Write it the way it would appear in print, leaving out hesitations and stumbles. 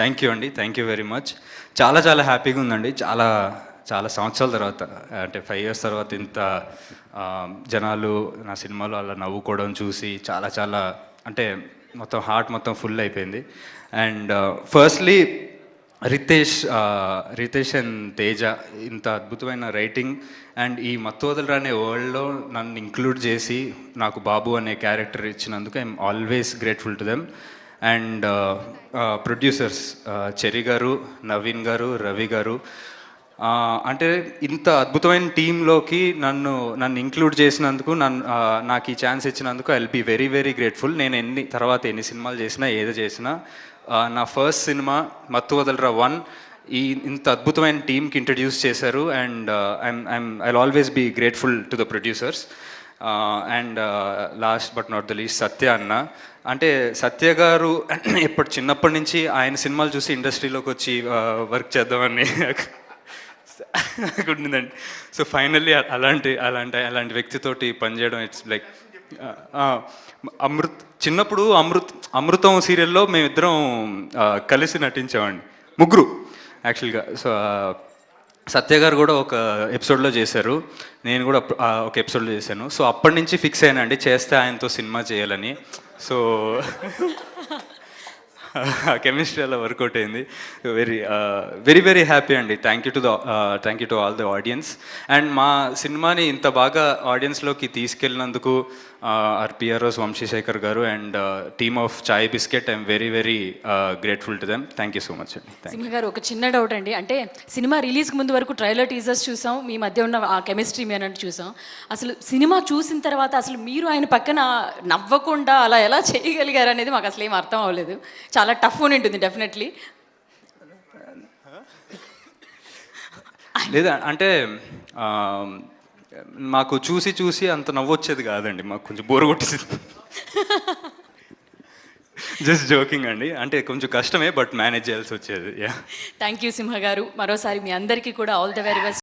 Thank you అండి. Thank you very much. చాలా చాలా హ్యాపీగా ఉందండి. చాలా చాలా సంవత్సరాల తర్వాత, అంటే 5 ఇయర్స్ తర్వాత ఇంత జనాలు నా సినిమాలో అలా నవ్వుకోవడం చూసి చాలా చాలా అంటే మొత్తం హార్ట్ మొత్తం ఫుల్ అయిపోయింది. And firstly Ritesh and Teja ఇంత అద్భుతమైన రైటింగ్ అండ్ ఈ మత్తు వదలరానే వరల్డ్లో నన్ను ఇంక్లూడ్ చేసి నాకు బాబు అనే క్యారెక్టర్ ఇచ్చినందుకు I'm always grateful to them. And producers Cherry garu, Naveen గారు, రవి గారు, అంటే ఇంత అద్భుతమైన టీంలోకి నన్ను ఇంక్లూడ్ చేసినందుకు, నాకు ఈ ఛాన్స్ ఇచ్చినందుకు I will be very very grateful. నేను ఎన్ని సినిమాలు చేసినా ఏదో చేసినా నా ఫస్ట్ సినిమా మత్తు వదలరా 1 ఇంత అద్భుతమైన టీంకి ఇంట్రడ్యూస్ చేశారు. And I always be grateful to the producers. And last but not the least Satya Anna. అంటే సత్య గారు చిన్నప్పటి నుంచి ఆయన సినిమాలు చూసి ఇండస్ట్రీలోకి వచ్చి వర్క్ చేద్దామని నాకు ఉండిందండి. సో ఫైనల్లీ అలాంటి వ్యక్తితోటి పనిచేయడం ఇట్స్ లైక్ చిన్నప్పుడు అమృతం సీరియల్లో మేమిద్దరం కలిసి నటించామండి, ముగ్గురు యాక్చువల్గా. సో సత్య గారు కూడా ఒక ఎపిసోడ్లో చేశారు, నేను కూడా ఒక ఎపిసోడ్లో చేశాను. సో అప్పటి నుంచి ఫిక్స్ అయ్యానండి చేస్తే ఆయనతో సినిమా చేయాలని. సో కెమిస్ట్రీ అలా వర్కౌట్ అయింది. వెరీ వెరీ హ్యాపీ అండి. Thank you to all the audience. And మా సినిమాని ఇంత బాగా ఆడియన్స్లోకి తీసుకెళ్ళినందుకు పిఆర్ఓస్ వంశీశేఖర్ గారు and team of chai biscuit I'm very very grateful to them. Thank you so much అండి. సింహ గారు, ఒక చిన్న డౌట్ అండి. అంటే సినిమా రిలీజ్కి ముందు వరకు ట్రైలర్ టీజర్స్ చూసాం, మీ మధ్య ఉన్న ఆ కెమిస్ట్రీ మీ అన్నట్టు చూసాం. అసలు సినిమా చూసిన తర్వాత అసలు మీరు ఆయన పక్కన నవ్వకుండా అలా ఎలా చేయగలిగారు అనేది మాకు అసలు ఏం అర్థం అవ్వలేదు. చాలా టఫ్ అని ఉంటుంది డెఫినెట్లీ. లేదా అంటే మాకు చూసి అంత నవ్వొచ్చేది కాదండి, మాకు కొంచెం బోర్ కొట్టేది. జస్ట్ జోకింగ్ అండి, అంటే కొంచెం కష్టమే బట్ మేనేజ్ చేయాల్సి వచ్చేది. థ్యాంక్ యూ సింహ గారు. మరోసారి మీ అందరికీ కూడా ఆల్ ద వెరీ బెస్ట్.